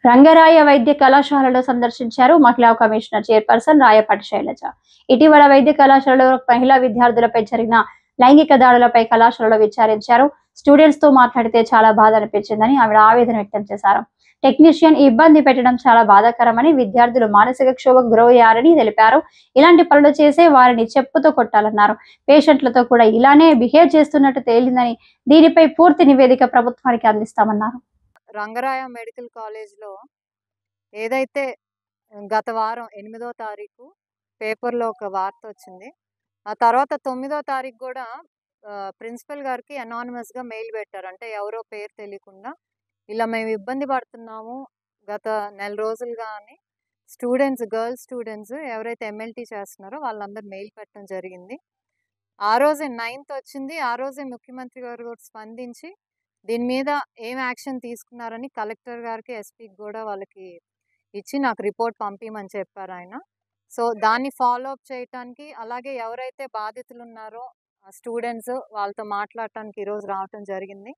రంగరాయ వైద్య కళాశాలలో సందర్శించారు మహిళా కమిషనర్ చైర్పర్సన్ రాయపాటి శైలజ. ఇటీవల వైద్య కళాశాలలో మహిళా విద్యార్థులపై జరిగిన లైంగిక దాడులపై కళాశాలలో విచారించారు. స్టూడెంట్స్ తో మాట్లాడితే చాలా బాధ అనిపించిందని ఆవిడ ఆవేదన వ్యక్తం చేశారు. టెక్నీషియన్ ఇబ్బంది పెట్టడం చాలా బాధాకరమని, విద్యార్థులు మానసిక క్షోభకు గురయ్యారని తెలిపారు. ఇలాంటి పనులు చేసే వారిని చెప్పుతో కొట్టాలన్నారు. పేషెంట్లతో కూడా ఇలానే బిహేవ్ చేస్తున్నట్టు తేలిందని, దీనిపై పూర్తి నివేదిక ప్రభుత్వానికి అందిస్తామన్నారు. రంగరాయ మెడికల్ కాలేజ్‌లో ఏదైతే గత వారం 8వ తారీఖు పేపర్‌లో ఒక వార్త వచ్చింది. ఆ తర్వాత 9వ తారీఖు గూడా ప్రిన్సిపల్ గారికి అనానిమస్‌గా మెయిల్ పెట్టారు. అంటే ఎవరో పేరు తెలియకుండా, ఇలా మేము ఇబ్బంది పడుతున్నాము గత నెల రోజులుగా అని గర్ల్స్ స్టూడెంట్స్ ఎవరైతే ఎంఎల్టీ చేస్తున్నారో వాళ్ళందరూ మెయిల్ పెట్టడం జరిగింది. ఆ రోజే 9థ్ వచ్చింది. ఆ రోజే ముఖ్యమంత్రి గారు కూడా స్పందించి దీని మీద ఏం యాక్షన్ తీసుకున్నారని కలెక్టర్ గారికి, ఎస్పీకి కూడా వాళ్ళకి ఇచ్చి నాకు రిపోర్ట్ పంపిమని చెప్పారాయన. సో, దాన్ని ఫాలో అప్ చేయటానికి, అలాగే ఎవరైతే బాధితులున్నారో స్టూడెంట్స్ వాళ్ళతో మాట్లాడటానికి ఈరోజు రావటం జరిగింది.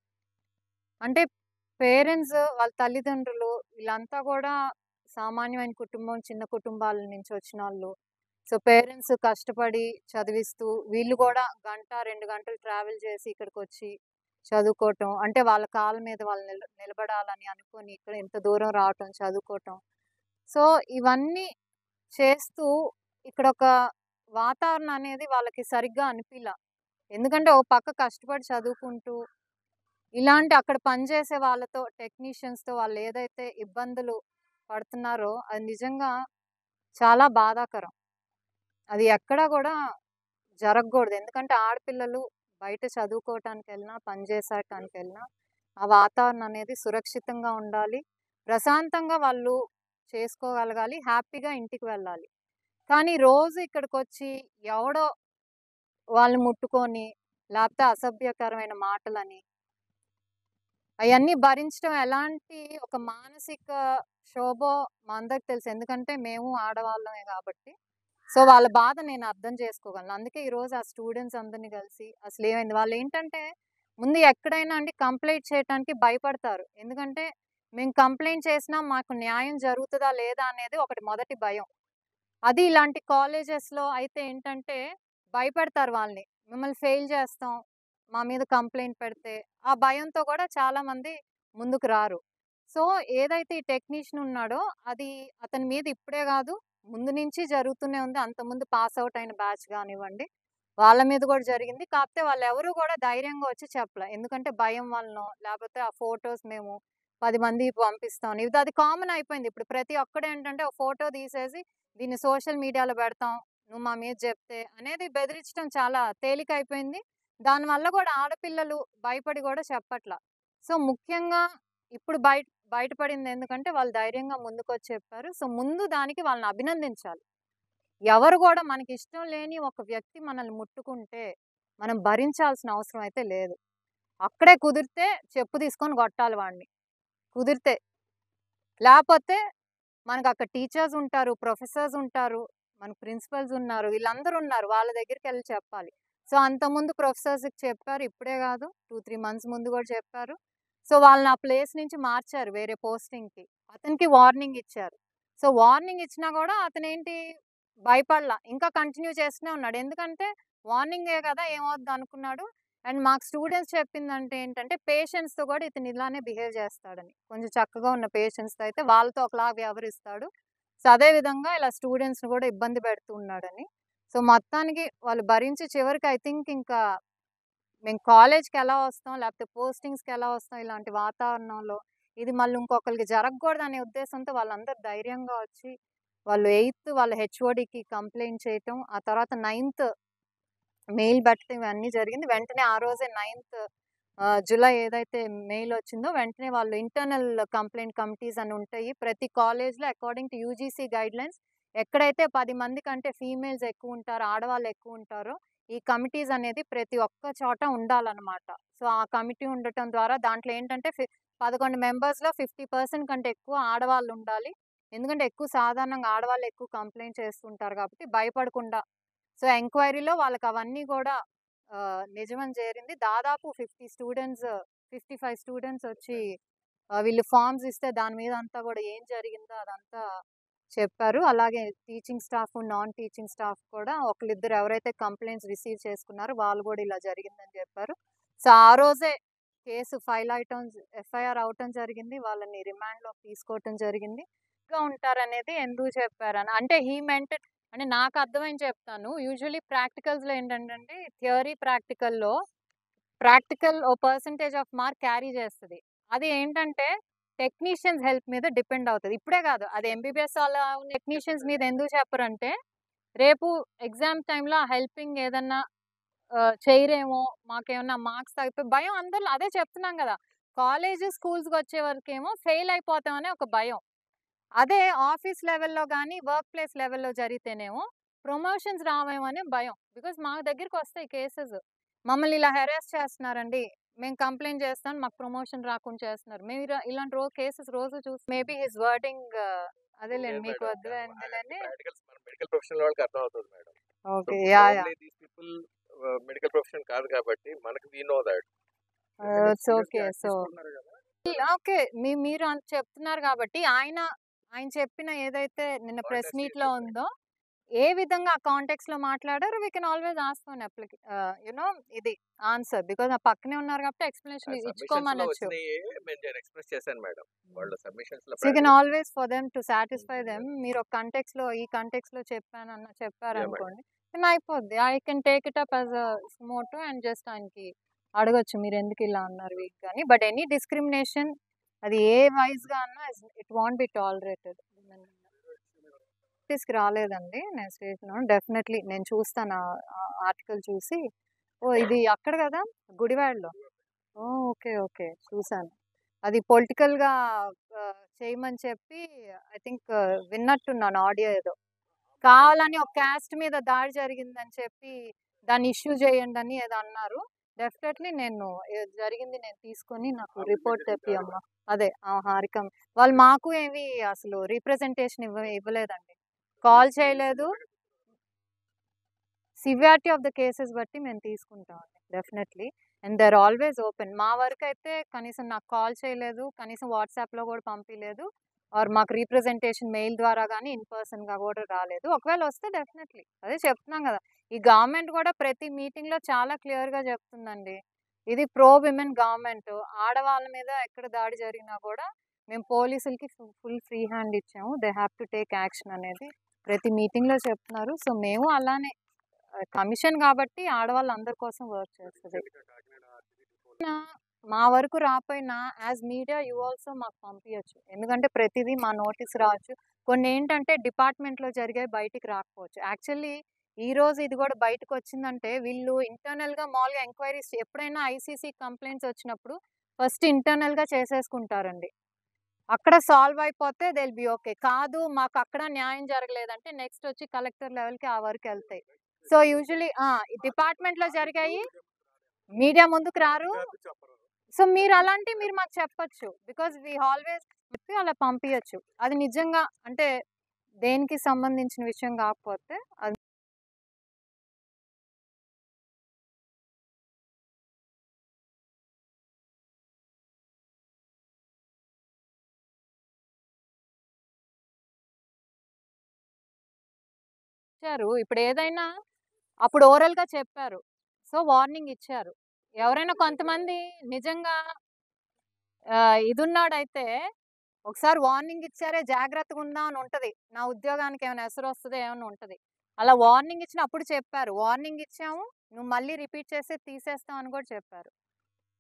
అంటే పేరెంట్స్, వాళ్ళ తల్లిదండ్రులు వీళ్ళంతా కూడా సామాన్యమైన కుటుంబం, చిన్న కుటుంబాల నుంచి వచ్చినోళ్ళు. సో, పేరెంట్స్ కష్టపడి చదివిస్తూ, వీళ్ళు కూడా గంట, 2 గంటలు ట్రావెల్ చేసి ఇక్కడికొచ్చి చదువుకోవటం. అంటే వాళ్ళ కాళ్ళ మీద వాళ్ళు నిలబడాలని అనుకోని ఇక్కడ ఇంత దూరం రావటం, చదువుకోవటం. సో, ఇవన్నీ చేస్తూ ఇక్కడొక వాతావరణం అనేది వాళ్ళకి సరిగ్గా అనిపియలా. ఎందుకంటే ఒక పక్క కష్టపడి చదువుకుంటూ, ఇలాంటి అక్కడ పనిచేసే వాళ్ళతో, టెక్నీషియన్స్‌తో వాళ్ళు ఏదైతే ఇబ్బందులు పడుతున్నారో అది నిజంగా చాలా బాధాకరం. అది ఎక్కడా కూడా జరగకూడదు. ఎందుకంటే ఆడపిల్లలు బయట చదువుకోవటానికెళ్ళినా, పని చేసేటానికెళ్ళినా ఆ వాతావరణం అనేది సురక్షితంగా ఉండాలి. ప్రశాంతంగా వాళ్ళు చేసుకోగలగాలి. హ్యాపీగా ఇంటికి వెళ్ళాలి. కానీ రోజు ఇక్కడికొచ్చి ఎవడో వాళ్ళని ముట్టుకొని, లేకపోతే అసభ్యకరమైన మాటలని, అయన్నీ భరించడం ఎలాంటి ఒక మానసిక క్షోభో మా అందరికి తెలుసు. ఎందుకంటే మేము ఆడవాళ్ళమే కాబట్టి. సో, వాళ్ళ బాధ నేను అర్థం చేసుకోగలను. అందుకే ఈరోజు ఆ స్టూడెంట్స్ అందరిని కలిసి అసలేమైంది, వాళ్ళేంటంటే ముందు ఎక్కడైనా అండి కంప్లెయింట్ చేయటానికి భయపడతారు. ఎందుకంటే మేము కంప్లెయింట్ చేసినా మాకు న్యాయం జరుగుతదా లేదా అనేది ఒకటి మొదటి భయం. అది ఇలాంటి కాలేజెస్‌లో అయితే ఏంటంటే భయపెడతారు వాళ్ళని. మిమ్మల్ని ఫెయిల్ చేస్తాం, మా మీద కంప్లెయింట్ పెడితే. ఆ భయంతో కూడా చాలామంది ముందుకు రారు. సో, ఏదైతే ఈ టెక్నీషియన్ ఉన్నాడో అది అతని మీద ఇప్పుడే కాదు, ముందు నుంచి జరుగుతూనే ఉంది. అంతకుముందు పాస్ ఔట్ అయిన బ్యాచ్ గానివ్వండి, వాళ్ళ మీద కూడా జరిగింది. కాకపోతే వాళ్ళెవరు కూడా ధైర్యంగా వచ్చి చెప్పలే. ఎందుకంటే భయం వలనో, లేపోతే ఆ ఫోటోస్ మేము 10 మందికి పంపిస్తాం. ఇది అది కామన్ అయిపోయింది. ఇప్పుడు ప్రతి ఒక్కడేంటంటే ఒక ఫోటో తీసేసి దీన్ని సోషల్ మీడియాలో పెడతాం, నువ్వు మా మీద చెప్తే అనేది బెదిరించడం చాలా తేలికైపోయింది. దానివల్ల కూడా ఆడపిల్లలు భయపడి కూడా చెప్పట్ల. సో, ముఖ్యంగా ఇప్పుడు బయటపడింది ఎందుకంటే వాళ్ళు ధైర్యంగా ముందుకొచ్చి చెప్పారు. సో, ముందు దానికి వాళ్ళని అభినందించాలి. ఎవరు గూడా మనకిష్టం లేని ఒక వ్యక్తి మనల్ని ముట్టుకుంటే, మనం భరించాల్సిన అవసరం అయితే లేదు. అక్కడే కుదిరితే చెప్పు తీసుకొని కొట్టాలి వాడిని. కుదిరితే. లేపోతే మనకక్కడ టీచర్స్ ఉంటారు, ప్రొఫెసర్స్ ఉంటారు, మన ప్రిన్సిపల్స్ ఉన్నారు, వీళ్ళందరూ ఉన్నారు. వాళ్ళ దగ్గరికెళ్ళి చెప్పాలి. సో, అంతకుముందు ప్రొఫెసర్స్‌కి చెప్పారు. ఇప్పుడే గాదు, 2, 3 మంత్స్ ముందు గూడా చెప్పారు. సో, వాళ్ళని ఆ ప్లేస్ నుంచి మార్చారు వేరే పోస్టింగ్‌కి. అతనికి వార్నింగ్ ఇచ్చారు. సో, వార్నింగ్ ఇచ్చినా గూడా అతనేంటి భయపడలా. ఇంకా కంటిన్యూ చేస్తూనే ఉన్నాడు. ఎందుకంటే వార్నింగే గదా! ఏమవుద్దనుకున్నాడు. అండ్ మాకు స్టూడెంట్స్ చెప్పిందంటే ఏంటంటే, పేషెంట్స్‌తో గూడా ఇతను ఇలానే బిహేవ్ చేస్తాడని. కొంచెం చక్కగా ఉన్న పేషెంట్స్‌తో అయితే వాళ్ళతో ఒకలాగా వ్యవహరిస్తాడు. సో, అదే విధంగా ఇలా స్టూడెంట్స్‌ని గూడా ఇబ్బంది పెడుతూ ఉన్నాడని. సో, మొత్తానికి వాళ్ళు భరించి చివరికి ఐ థింక్ ఇంకా మేము కాలేజ్‌కెలా వస్తాం, లేకపోతే పోస్టింగ్స్‌కెలా వస్తాం ఇలాంటి వాతావరణంలో, ఇది మళ్ళీ ఇంకొకళ్ళకి జరగకూడదనే ఉద్దేశంతో వాళ్ళందరూ ధైర్యంగా వచ్చి, వాళ్ళు 8థ్ వాళ్ళ హెచ్ఓడికి కంప్లెయింట్ చేయటం, ఆ తర్వాత 9థ్ మెయిల్ పెట్టడం ఇవన్నీ జరిగింది. వెంటనే ఆ రోజే 9థ్ జులై ఏదైతే మెయిల్ వచ్చిందో వెంటనే వాళ్ళు ఇంటర్నల్ కంప్లెయింట్ కమిటీస్ అని ఉంటాయి. ప్రతి కాలేజ్‌లో అకార్డింగ్ టు యూజీసీ గైడ్‌లైన్స్ ఎక్కడైతే 10 మంది కంటే ఫీమేల్స్ ఎక్కువుంటారో, ఆడవాళ్ళు ఎక్కువుంటారో, ఈ కమిటీస్ అనేది ప్రతి ఒక్క చోట ఉండాలనమాట. సో, ఆ కమిటీ ఉండటం ద్వారా దాంట్లో ఏంటంటే 11 మెంబర్స్‌లో 50% కంటే ఎక్కువ ఆడవాళ్ళుండాలి. ఎందుకంటే ఎక్కువ సాధారణంగా ఆడవాళ్ళు ఎక్కువ కంప్లెయింట్ చేస్తుంటారు కాబట్టి భయపడకుండా. సో, ఎంక్వైరీలో వాళ్ళకవన్నీ గూడా నిజమని చేరింది. దాదాపు 55 స్టూడెంట్స్ వచ్చి వీళ్ళు ఫార్మ్స్ ఇస్తే దాని మీద అంతా కూడా ఏం జరిగిందో అదంతా చెప్పారు. అలాగే teaching staff, non teaching staff కూడా ఒకళ్ళిద్దరు ఎవరైతే కంప్లైంట్స్ రిసీవ్ చేసుకున్నారో వాళ్ళు కూడా ఇలా జరిగిందని చెప్పారు. సో ఆ రోజే కేసు ఫైల్ అవటం, ఎఫ్ఐఆర్ అవటం జరిగింది. వాళ్ళని రిమాండ్‌లోకి తీసుకోవటం జరిగింది. గా ఉంటారనేది ఎందుకు చెప్పారని. అంటే హీ మెంట్ అంటే నాకు అర్థమైంది చెప్తాను. యూజువల్లీ ప్రాక్టికల్స్‌లో ఏంటంటే థియరీ ప్రాక్టికల్ ఓ పర్సెంటేజ్ ఆఫ్ మార్క్ క్యారీ చేస్తది. అది ఏంటంటే టెక్నీషియన్స్ హెల్ప్ మీద డిపెండ్ అవుతది. ఇప్పుడే కాదు, అది ఎంబీబీఎస్ వాళ్ళ టెక్నీషియన్స్ మీద ఎందుకు చెప్పరంటే, రేపు ఎగ్జామ్ టైమ్‌లో ఆ హెల్పింగ్ ఏదన్నా చేయరేమో, మాకేమన్నా మార్క్స్ తగ్గిపోయి భయం అందరిలో. అదే చెప్తున్నాం గదా! కాలేజు, స్కూల్స్‌కొచ్చే వరకేమో ఫెయిల్ అయిపోతామనే ఒక భయం. అదే ఆఫీస్ లెవెల్‌లో గాని, వర్క్ ప్లేస్ లెవెల్‌లో జరిగితేనేమో ప్రమోషన్స్ రావేమో అనే భయం. బికాజ్ మా దగ్గరికొస్తాయి కేసెస్. మమ్మల్ని ఇలా హెరాస్ చేస్తున్నారండి. మేము కంప్లెయింట్ చేస్తాం. మాకు ప్రమోషన్ రాకుండా చేస్తున్నారు. మేము ఇలాంటి కేసెస్ రోజు మేబీ హిస్ వర్డింగ్ అదేలెండి లేదు మీకు మేడం. వద్దులేండిగాని. ప్రాక్టికల్స్ మన మెడికల్ ప్రొఫెషన్ వాళ్ళకి అర్థమవుతది మేడం. So okay. Yeah! Yeah! Probably these people medical profession కాదు కాబట్టి మనకి we know that. It's okay. So okay. మీరు అంత చెప్తున్నారు కాబట్టి ఆయన చెప్పిన ఏదైతే నిన్న ప్రెస్ కాంటాక్ట్స్ మీట్‌లో ఏంటి మేడం? ఉందో, ఏ విధంగా ఆ కాంటెక్స్‌లో మాట్లాడారో we can always ask for you know ఇది ఆన్సర్. బికాజ్ ఆ పక్కనే ఉన్నారు కాబట్టి ఎక్స్‌ప్లనేషన్ సబ్మిషన్స్ లో ఇచ్చుకోమనొచ్చు. వచ్చినాయే నేను ఎక్స్‌ప్రెస్ చేశాను మేడం. వాళ్ళ సబ్మిషన్స్ లో so you can practicals always for them to satisfy them. మీరు ఒక ఈ కాంటెక్స్‌లో యా మేడం. చెప్పారనుకోండి, దెన్ అయిపోద్ది. I can take it up as motto and just ఆయనకి అడగొచ్చు మీరెందుకు ఇలా అన్నారు వీక్ అని. బట్ ఎనీ డిస్క్రిమినేషన్ అది ఏ వైస్‌గా అన్నా ఇట్ వాంట్ బి టాలరేటెడ్. నోటీస్‌కి రాలేదండి నేను స్టేషను. డెఫినెట్‌లీ నేను చూస్తాను ఆర్టికల్ చూసి. ఓహ్! ఇది అక్కడ గదా! గుడివాడలో. ఓహ్! ఓకే. ఓకే. చూసాను. అది పొలిటికల్‌గా చేయమని చెప్పి ఐ థింక్ విన్నట్టున్నాను ఆడియో ఏదో. కావాలని ఒక క్యాస్ట్ మీద దాడి జరిగిందని చెప్పి దాన్ని ఇష్యూ చేయండని ఏదో అన్నారు. డెఫినెట్‌లీ నేను జరిగింది నేను తీసుకొని నాకు రిపోర్ట్ తెప్పియమ్మా. అదే హారిక వాళ్ళు మాకు ఏమి అసలు రిప్రజెంటేషన్ ఇవ్వలేదండి. కాల్ చేయలేదు. సివియారిటీ ఆఫ్ ద కేసెస్ బట్టి మేము తీసుకుంటామండి definitely. And they are always open. మా వరకైతే కనీసం నాకు కాల్ చేయలేదు. కనీసం వాట్సాప్‌లో కూడా పంపియలేదు. ఆర్ మాకు రిప్రజెంటేషన్ మెయిల్ ద్వారా గాని, ఇన్ పర్సన్‌గా కూడా రాలేదు. ఒకవేళ వస్తే డెఫినెట్‌లీ అదే చెప్తున్నాం గదా! ఈ గవర్నమెంట్ కూడా ప్రతి మీటింగ్‌లో చాలా క్లియర్‌గా చెప్తుందండి. ఇది ప్రో విమెన్ గవర్నమెంట్. ఆడవాళ్ళ మీద ఎక్కడ దాడి జరిగినా కూడా మేము పోలీసులకి ఫుల్ ఫ్రీ హ్యాండ్ ఇచ్చాము. They have to take action అనేది ప్రతి మీటింగ్‌లో చెప్తున్నారు. సో మేము అలానే కమిషన్ కాబట్టి ఆడవాళ్ళందరి కోసం వర్క్ చేస్తది. మా వరకు రాపోయినా యాజ్ మీడియా యూ ఆల్సో మాకు పంపియొచ్చు. ఎందుకంటే ప్రతిదీ మా నోటీస్ రావచ్చు. కొన్నేంటంటే డిపార్ట్మెంట్‌లో జరిగాయి బయటికి రాకపోవచ్చు. యాక్చువల్లీ ఈరోజు ఇది కూడా బయటకొచ్చిందంటే వీళ్ళు ఇంటర్నల్‌గా మామూలుగా ఎంక్వైరీస్ ఎప్పుడైనా ఐసీసీ కంప్లెయింట్స్ వచ్చినప్పుడు ఫస్ట్ ఇంటర్నల్‌గా చేసేసుకుంటారండి. అక్కడ సాల్వ్ అయిపోతే దే విల్ బి ఓకే. కాదు మాకు అక్కడ న్యాయం జరగలేదంటే నెక్స్ట్ వచ్చి కలెక్టర్ లెవెల్‌కి ఆ వరకెళ్తాయి. సో యూజువల్లీ డిపార్ట్మెంట్‌లో జరిగాయి మీడియా ముందుకు రారు. సో మీరు మాకు చెప్పొచ్చు. బికాజ్ వి ఆల్వేస్ చెప్పి అలా పంపియొచ్చు. అది నిజంగా అంటే దేనికి సంబంధించిన విషయం కాకపోతే అది ఇచ్చారు. ఇప్పుడు ఏదైనా అప్పుడు ఓరల్‌గా చెప్పారు. సో వార్నింగ్ ఇచ్చారు. ఎవరైనా కొంతమంది నిజంగా ఇదున్నాడైతే ఒకసారి వార్నింగ్ ఇచ్చారే జాగ్రత్తగుందాం అని ఉంటది. నా ఉద్యోగానికి ఏమైనా ఎసరొస్తదో ఏమన్నా ఉంటది. అలా వార్నింగ్ ఇచ్చినప్పుడు చెప్పారు. వార్నింగ్ ఇచ్చాము. నువ్వు మళ్ళీ రిపీట్ చేస్తే తీసేస్తాం అని కూడా చెప్పారు.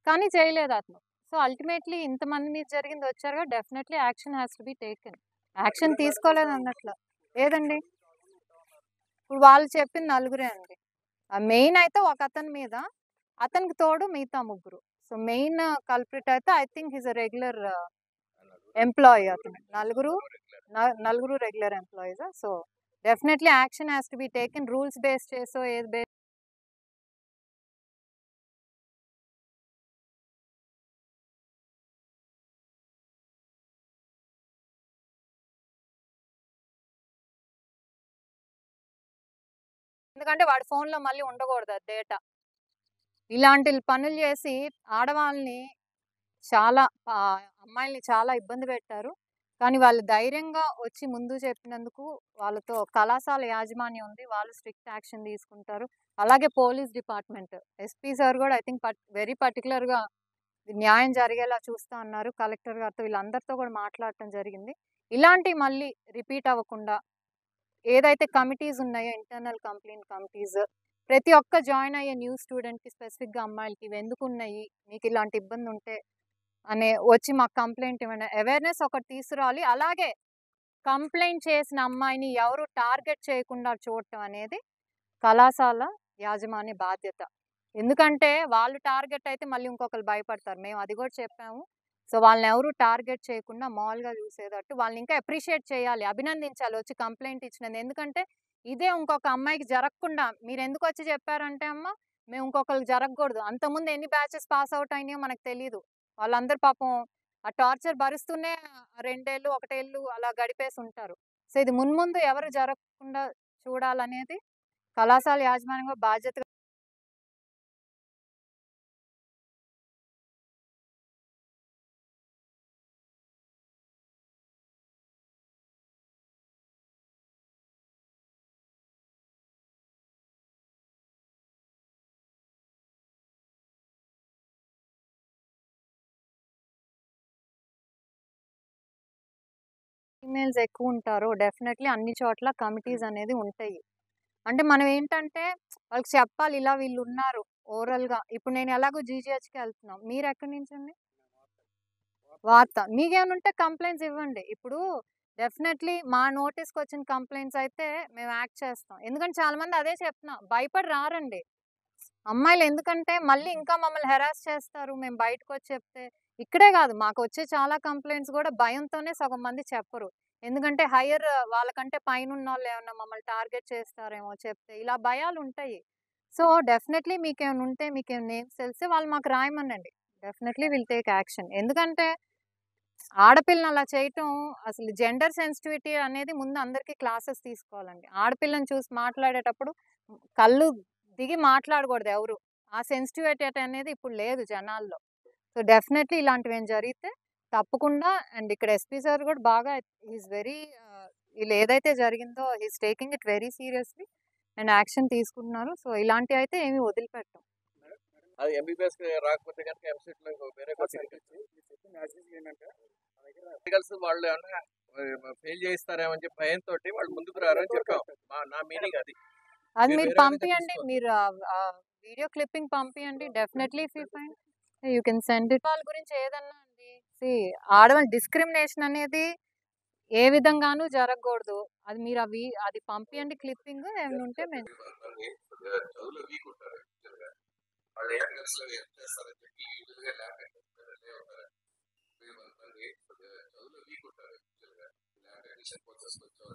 కానీ చేయలేదు అతను. సో అల్టిమేట్‌లీ ఇంతమంది మీద జరిగింది వచ్చారుగా definitely action has to be taken. Action తీసుకోలేదు అన్నట్ల. లేదండి. ఇప్పుడు వాళ్ళు చెప్పింది నలుగురే అండి. మెయిన్ అయితే ఒకతని మీద, అతనికి తోడు మిగతా ముగ్గురు. సో మెయిన్ కల్ప్రిట్ అయితే I think he's a regular employee అతను. నలుగురు regular employees. So definitely action has to be taken. Rules base చేసో ఏది బేస్ ఎందుకంటే వాడి ఫోన్‌లో మళ్ళీ ఉండకూడదు ఆ డేటా. ఇలాంటి పనులు చేసి ఆడవాళ్ళని చాలా అమ్మాయిల్ని చాలా ఇబ్బంది పెట్టారు. కానీ వాళ్ళు ధైర్యంగా వచ్చి ముందు చెప్పినందుకు వాళ్ళతో కళాశాల యాజమాన్యం ఉంది. వాళ్ళు స్ట్రిక్ట్ యాక్షన్ తీసుకుంటారు. అలాగే పోలీస్ డిపార్ట్మెంట్, ఎస్పీ సార్ కూడా ఐ థింక్ వెరీ పర్టికులర్‌గా న్యాయం జరిగేలా చూస్తా అన్నారు. కలెక్టర్ గారితో వీళ్ళందరితో కూడా మాట్లాడటం జరిగింది. ఇలాంటివి మళ్ళీ రిపీట్ అవ్వకుండా ఏదైతే కమిటీస్ ఉన్నాయో ఇంటర్నల్ కంప్లెయింట్ కమిటీస్, ప్రతి ఒక్క జాయిన్ అయ్యే న్యూ స్టూడెంట్‌కి స్పెసిఫిక్‌గా అమ్మాయిలకి ఇవి ఎందుకున్నాయి, మీకు ఇలాంటి ఇబ్బంది ఉంటే వచ్చి మాకు కంప్లెయింట్ ఇవ్వండి. అవేర్‌నెస్ ఒకటి తీసుకురావాలి. అలాగే కంప్లెయింట్ చేసిన అమ్మాయిని ఎవరు టార్గెట్ చేయకుండా చూడటం అనేది కళాశాల యాజమాన్య బాధ్యత. ఎందుకంటే వాళ్ళు టార్గెట్ అయితే మళ్ళీ ఇంకొకరు భయపడతారు. మేము అది కూడా చెప్పాము. సో వాళ్ళని ఎవరు టార్గెట్ చేయకుండా మామూలుగా చూసేటట్టు వాళ్ళని ఇంకా అప్రిషియేట్ చేయాలి, అభినందించాలి వచ్చి కంప్లెయింట్ ఇచ్చినందుకు. ఎందుకంటే ఇదే ఇంకొక అమ్మాయికి జరగకుండా మీరు ఎందుకు వచ్చి చెప్పారంటే అమ్మ మేము ఇంకొకరికి జరగకూడదు. అంతకుముందు ఎన్ని బ్యాచెస్ పాస్ అవుట్ అయినాయో మనకు తెలీదు. వాళ్ళందరూ పాపం ఆ టార్చర్ భరిస్తూనే 2 ఏళ్ళు, 1 ఏళ్ళు అలా గడిపేసి ఉంటారు. సో ఇది మున్ముందు ఎవరు జరగకుండా చూడాలనేది కళాశాల యాజమాన్యంగా బాధ్యతగా ఫీమేల్స్ ఎక్కువ ఉంటారో డెఫినెట్లీ అన్ని చోట్ల కమిటీస్ అనేది ఉంటాయి. అంటే మనం ఏంటంటే వాళ్ళకి చెప్పాలి ఇలా వీళ్ళు ఉన్నారు ఓరల్‌గా. ఇప్పుడు నేను ఎలాగో జీజీహెచ్‌కి వెళ్తున్నాం. మీరు ఎక్కడి నుంచండి? వార్త. మీకేమైనా ఉంటే కంప్లెయింట్స్ ఇవ్వండి. ఇప్పుడు డెఫినెట్లీ మా నోటీస్‌కి వచ్చిన కంప్లెయింట్స్ అయితే మేము యాక్ట్ చేస్తాం. ఎందుకంటే చాలా మంది అదే చెప్తున్నా. భయపడి రారండి. అమ్మాయిలు ఎందుకంటే మళ్ళీ ఇంకా మమ్మల్ని హెరాస్ చేస్తారు మేము బయటకొచ్చి చెప్తే. ఇక్కడే కాదు మాకొచ్చే చాలా కంప్లెయింట్స్ కూడా భయంతోనే సగం మంది చెప్పరు. ఎందుకంటే హైయర్ వాళ్ళకంటే పైనున్నోళ్ళు ఏమన్నా మమ్మల్ని టార్గెట్ చేస్తారేమో చెప్తే. ఇలా భయాలుంటాయి. సో, డెఫినెట్‌లీ మీకేమైనా ఉంటే మీకేమైనా నేమ్స్ తెలిస్తే వాళ్ళు మాకు రాయమనండి. Definitely will take action. ఎందుకంటే ఆడపిల్లని అలా చేయటం అసలు జెండర్ సెన్సిటివిటీ అనేది ముందు అందరికీ క్లాసెస్ తీసుకోవాలండి. ఆడపిల్లని చూసి మాట్లాడేటప్పుడు కళ్ళు దిగి మాట్లాడకూడదు ఎవరు. ఆ సెన్సిటివిటీ అనేది ఇప్పుడు లేదు జనాల్లో. సో, డెఫినెట్‌లీ ఇలాంటివేం జరిగితే తప్పకుండా అండ్ ఇక్కడ ఎస్పీ సార్ కూడా బాగా ఈస్ వెరీ వీళ్ళు ఏదైతే జరిగిందో he is taking it very seriously and action తీసుకుంటున్నారు. సో, ఇలాంటివైతే ఏమి వదిలిపెట్టం. అది ఎంబీబీఎస్ రాకపోతే కనుక ఎంసెట్లో వేరే మెడికల్స్ వాళ్ళు ఏమన్నా ఫెయిల్ చేయిస్తారేమో అని చెప్పి భయంతో వాళ్ళు ముందుకు రారని చెప్పాం. నా మీనింగ్ అది. అది మీరు మీరు వేరే విధంగా పంపియండి. తీసుకోవద్దు. మీరు వీడియో క్లిప్పింగ్ పంపియండి. Definitely if you find you can send it. వాళ్ళ గురించి ఏదన్నా అండి. సీ ఆడవాళ్ళ డిస్క్రిమినేషన్ అనేది ఏ విధంగానూ జరగకూడదు. అది మీరు అది పంపియండి క్లిప్పింగ్ ఏమైనా ఉంటే మేము చదువులో వీక్ ఉంటారు యాక్చువల్‌గా. వాళ్ళు ఏ క్లాస్‌లో ఏం చేస్తారని చెప్పి యూజువల్‌గా ల్యాబ్ అటెండెంట్‌లే ఉంటారు. చదువులో వీక్ ఉంటారు యాక్చువల్‌గా. ల్యాబ్ అటెండెంట్ కోర్సెస్‌కి వచ్చేవాళ్ళు